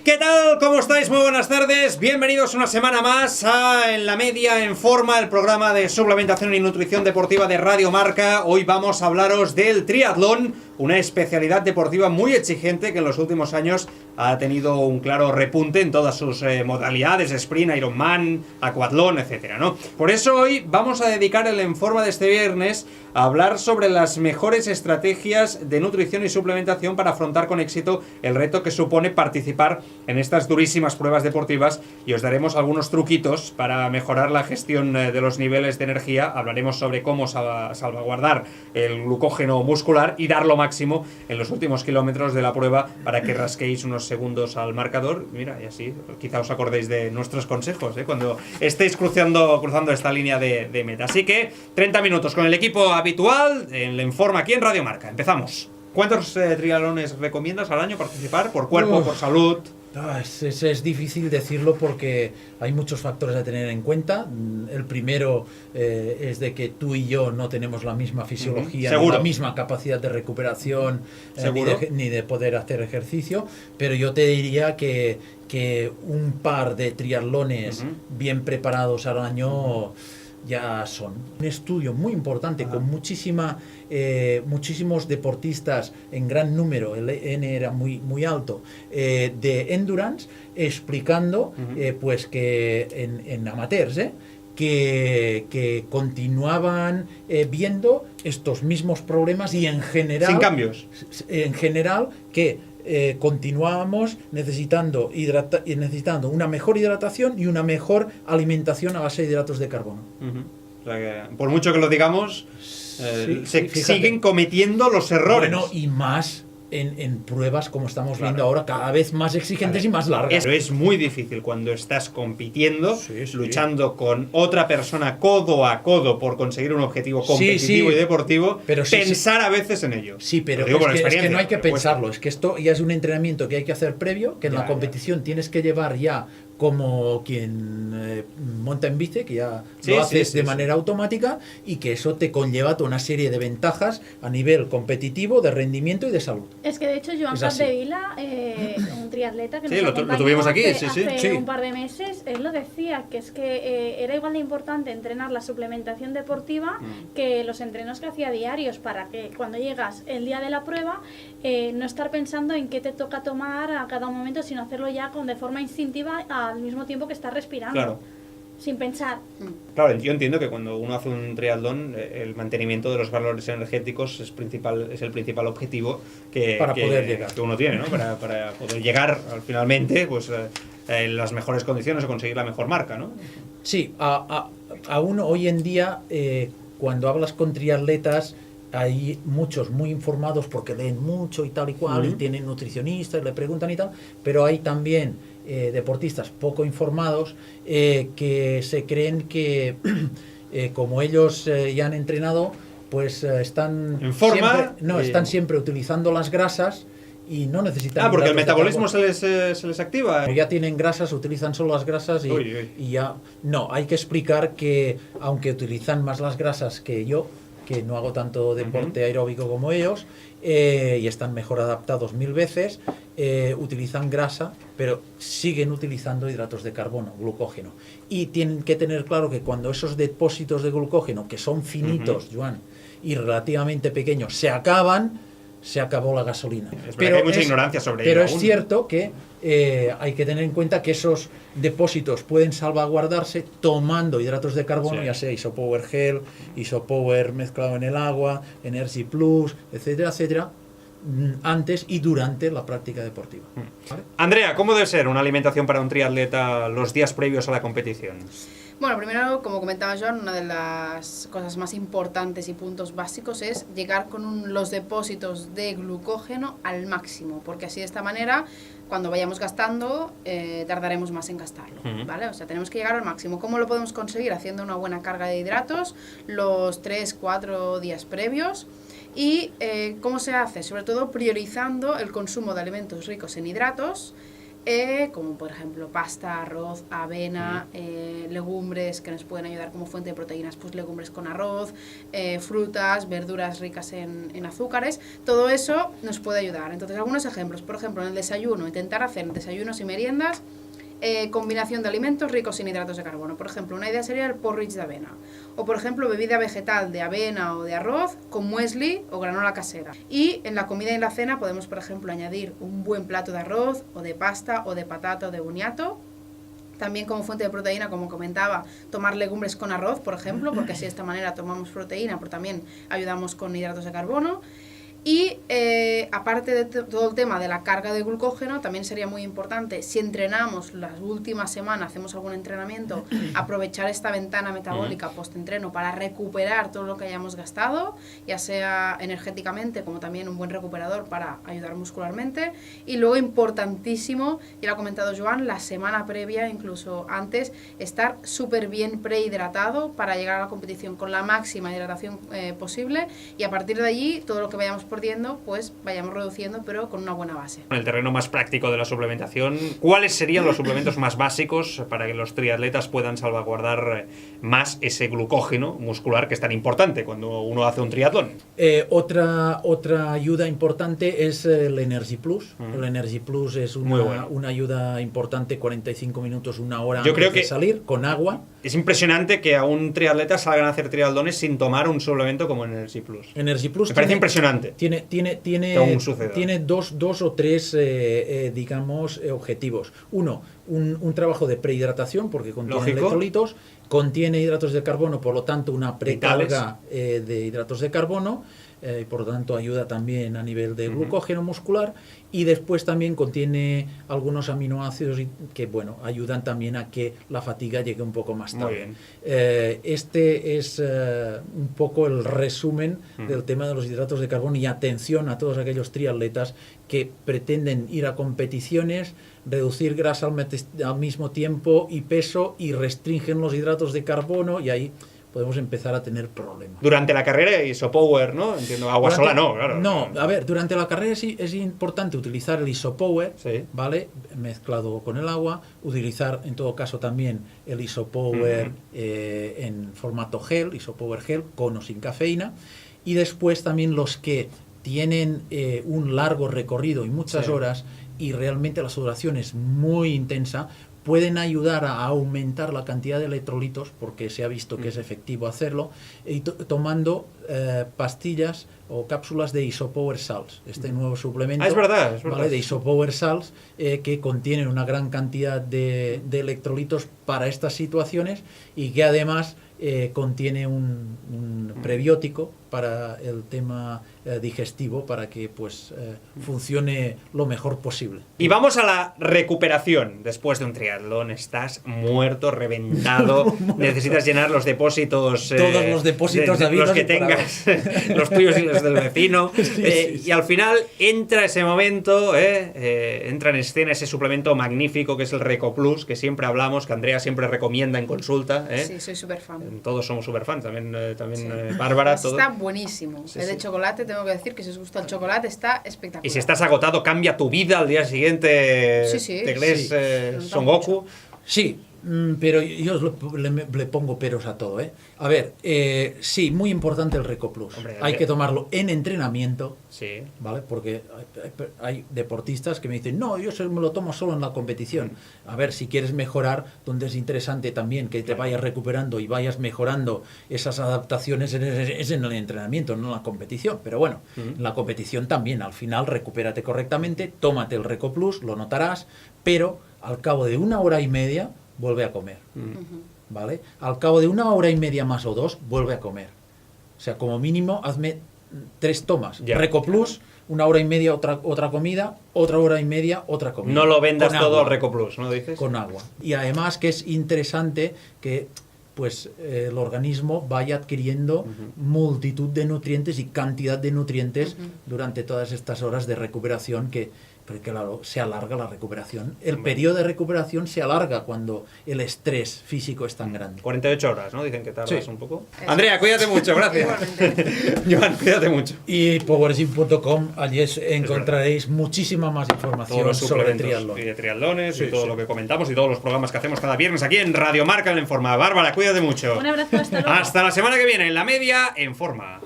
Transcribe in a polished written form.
¿Qué tal? ¿Cómo estáis? Muy buenas tardes. Bienvenidos una semana más a En la Media en Forma, el programa de suplementación y nutrición deportiva de Radio Marca. Hoy vamos a hablaros del triatlón, una especialidad deportiva muy exigente que en los últimos años ha tenido un claro repunte en todas sus modalidades, sprint, Ironman, aquatlón, etcétera, ¿no? Por eso hoy vamos a dedicar el En Forma de este viernes a hablar sobre las mejores estrategias de nutrición y suplementación para afrontar con éxito el reto que supone participar en estas durísimas pruebas deportivas, y os daremos algunos truquitos para mejorar la gestión de los niveles de energía. Hablaremos sobre cómo salvaguardar el glucógeno muscular y dar lo máximo en los últimos kilómetros de la prueba para que rasquéis unos segundos al marcador. Mira, y así quizá os acordéis de nuestros consejos cuando estéis cruzando esta línea de meta. Así que 30 minutos con el equipo habitual en Forma aquí en Radio Marca. Empezamos. ¿Cuántos triatlones recomiendas al año participar? ¿Por cuerpo, por salud? Es difícil decirlo porque hay muchos factores a tener en cuenta. El primero es de que tú y yo no tenemos la misma fisiología, ni la misma capacidad de recuperación, ni de poder hacer ejercicio, pero yo te diría que un par de triatlones bien preparados al año ya son. Un estudio muy importante con muchísimos deportistas en gran número, el N era muy alto, de endurance, explicando pues que en amateurs, que continuaban viendo estos mismos problemas y en general... Sin cambios. En general que continuábamos necesitando una mejor hidratación y una mejor alimentación a base de hidratos de carbono. O sea que, por mucho que lo digamos, siguen cometiendo los errores. Bueno, y más en pruebas como estamos viendo ahora, cada vez más exigentes y más largas. Pero es muy difícil cuando estás compitiendo, luchando con otra persona codo a codo por conseguir un objetivo competitivo y deportivo, pero pensar a veces en ello. Sí, pero es que no hay que pensarlo, es que esto ya es un entrenamiento que hay que hacer previo, que en la competición tienes que llevar ya como quien monta en bici, que ya lo haces de manera automática, y que eso te conlleva toda una serie de ventajas a nivel competitivo, de rendimiento y de salud. Es que de hecho Joan Capdevila, un triatleta que lo tuvimos aquí hace un par de meses, él lo decía, que es que era igual de importante entrenar la suplementación deportiva que los entrenos que hacía diarios, para que cuando llegas el día de la prueba no estar pensando en qué te toca tomar a cada momento, sino hacerlo ya de forma instintiva al mismo tiempo que estás respirando. Claro. Sin pensar. Claro, yo entiendo que cuando uno hace un triatlón, el mantenimiento de los valores energéticos es el principal objetivo que uno tiene, ¿no? Para poder llegar finalmente pues en las mejores condiciones o conseguir la mejor marca, ¿no? Sí, aún hoy en día, cuando hablas con triatletas, hay muchos muy informados porque leen mucho y tal y cual, y tienen nutricionistas, le preguntan y tal, pero hay también deportistas poco informados que se creen que como ellos ya han entrenado, pues están en forma, están siempre utilizando las grasas y no necesitan... porque el metabolismo se les activa. Como ya tienen grasas, utilizan solo las grasas y ya... No, hay que explicar que aunque utilizan más las grasas que yo, que no hago tanto deporte aeróbico como ellos, y están mejor adaptados 1000 veces, utilizan grasa, pero siguen utilizando hidratos de carbono, glucógeno. Y tienen que tener claro que cuando esos depósitos de glucógeno, que son finitos, Joan, y relativamente pequeños, se acaban, se acabó la gasolina. Pero hay mucha ignorancia sobre ello. Pero es cierto que hay que tener en cuenta que esos depósitos pueden salvaguardarse tomando hidratos de carbono, ya sea Isopower Gel, Isopower mezclado en el agua, Energy Plus, etcétera, etcétera, antes y durante la práctica deportiva. ¿Vale? Andrea, ¿cómo debe ser una alimentación para un triatleta los días previos a la competición? Bueno, primero, como comentaba Joan, una de las cosas más importantes y puntos básicos es llegar con los depósitos de glucógeno al máximo, porque así de esta manera, cuando vayamos gastando, tardaremos más en gastarlo, ¿vale? O sea, tenemos que llegar al máximo. ¿Cómo lo podemos conseguir? Haciendo una buena carga de hidratos los 3-4 días previos. ¿Y cómo se hace? Sobre todo priorizando el consumo de alimentos ricos en hidratos, como por ejemplo pasta, arroz, avena, legumbres que nos pueden ayudar como fuente de proteínas, pues legumbres con arroz, frutas, verduras ricas en azúcares, todo eso nos puede ayudar. Entonces, algunos ejemplos, por ejemplo, en el desayuno, intentar hacer desayunos y meriendas, combinación de alimentos ricos en hidratos de carbono. Por ejemplo, una idea sería el porridge de avena. O, por ejemplo, bebida vegetal de avena o de arroz con muesli o granola casera. Y en la comida y la cena podemos, por ejemplo, añadir un buen plato de arroz o de pasta o de patata o de boniato. También como fuente de proteína, como comentaba, tomar legumbres con arroz, por ejemplo, porque así de esta manera tomamos proteína, pero también ayudamos con hidratos de carbono. Y aparte de todo el tema de la carga de glucógeno, también sería muy importante, si entrenamos las últimas semanas, hacemos algún entrenamiento, aprovechar esta ventana metabólica post-entreno para recuperar todo lo que hayamos gastado, ya sea energéticamente como también un buen recuperador para ayudar muscularmente. Y luego, importantísimo, ya lo ha comentado Joan, la semana previa, incluso antes, estar súper bien prehidratado para llegar a la competición con la máxima hidratación posible, y a partir de allí todo lo que vayamos perdiendo, pues vayamos reduciendo, pero con una buena base. En el terreno más práctico de la suplementación, ¿cuáles serían los suplementos más básicos para que los triatletas puedan salvaguardar más ese glucógeno muscular que es tan importante cuando uno hace un triatlón? Otra ayuda importante es el Energy Plus. El Energy Plus es una ayuda importante, 45 minutos, una hora antes de salir, con agua. Es impresionante que a un triatleta salgan a hacer triatlones sin tomar un suplemento como Energy Plus. Energy Plus me parece impresionante. Tiene dos o tres, digamos, objetivos. Uno, un trabajo de prehidratación, porque contiene electrolitos, contiene hidratos de carbono, por lo tanto una precarga de hidratos de carbono, por lo tanto ayuda también a nivel de glucógeno muscular, y después también contiene algunos aminoácidos que, bueno, ayudan también a que la fatiga llegue un poco más tarde. Muy bien. Este es un poco el resumen del tema de los hidratos de carbono, y atención a todos aquellos triatletas que pretenden ir a competiciones, reducir grasa al mismo tiempo y peso, y restringen los hidratos de carbono, y ahí podemos empezar a tener problemas. Durante la carrera, Isopower, ¿no? Entiendo, agua sola no, claro. No, a ver, durante la carrera sí es importante utilizar el Isopower, sí, ¿vale? Mezclado con el agua, utilizar en todo caso también el Isopower en formato gel, Isopower gel, con o sin cafeína, y después también los que tienen un largo recorrido y muchas horas, y realmente la sudoración es muy intensa, pueden ayudar a aumentar la cantidad de electrolitos, porque se ha visto que es efectivo hacerlo, y tomando pastillas o cápsulas de Isopower Salts, este nuevo suplemento. Es verdad. ¿Vale? De Isopower Salts, que contienen una gran cantidad de electrolitos para estas situaciones, y que además contiene un prebiótico para el tema digestivo, para que pues funcione lo mejor posible. Y vamos a la recuperación. Después de un triatlón estás muerto, reventado, necesitas llenar los depósitos, todos los depósitos de los que tengas, los tuyos y los del vecino, y al final entra ese momento, entra en escena ese suplemento magnífico que es el Reco Plus, que siempre hablamos, que Andrea siempre recomienda en consulta. Sí, soy súper fan. Todos somos súper fans, también Bárbara. Todo. Está buenísimo. El de chocolate, tengo que decir que si os gusta el chocolate, está espectacular. Y si estás agotado, cambia tu vida al día siguiente. Sí. ¿Te crees Son Goku? Sí, pero yo le pongo peros a todo, ¿eh? A ver, sí, muy importante el Reco Plus. Hombre, hay que tomarlo en entrenamiento, sí, ¿vale? Porque hay deportistas que me dicen, no, yo me lo tomo solo en la competición. A ver, si quieres mejorar, donde es interesante también que te vayas recuperando y vayas mejorando esas adaptaciones es en el entrenamiento, no en la competición. Pero bueno, en la competición también, al final, recupérate correctamente, tómate el Reco Plus, lo notarás, pero al cabo de 1 hora y media, vuelve a comer. ¿Vale? Al cabo de 1 hora y media más o 2, vuelve a comer. O sea, como mínimo, hazme 3 tomas. Reco Plus, 1 hora y media otra comida, 1 hora y media otra comida. No lo vendas todo al Reco Plus, ¿no dices? Con agua. Y además que es interesante que pues el organismo vaya adquiriendo multitud de nutrientes y cantidad de nutrientes durante todas estas horas de recuperación que porque claro, se alarga la recuperación. El periodo de recuperación se alarga cuando el estrés físico es tan grande. 48 horas, ¿no? Dicen que tardas Sí. un poco. Andrea, cuídate mucho, gracias. Joan, cuídate mucho. Y powergym.com, allí encontraréis muchísima más información Todos los sobre suplementos triatlón. y de triatlones Sí, y todo sí. lo que comentamos y todos los programas que hacemos cada viernes aquí en Radio Marca en Forma. Bárbara, cuídate mucho. Un abrazo, hasta luego. Hasta la semana que viene, en la media, en forma.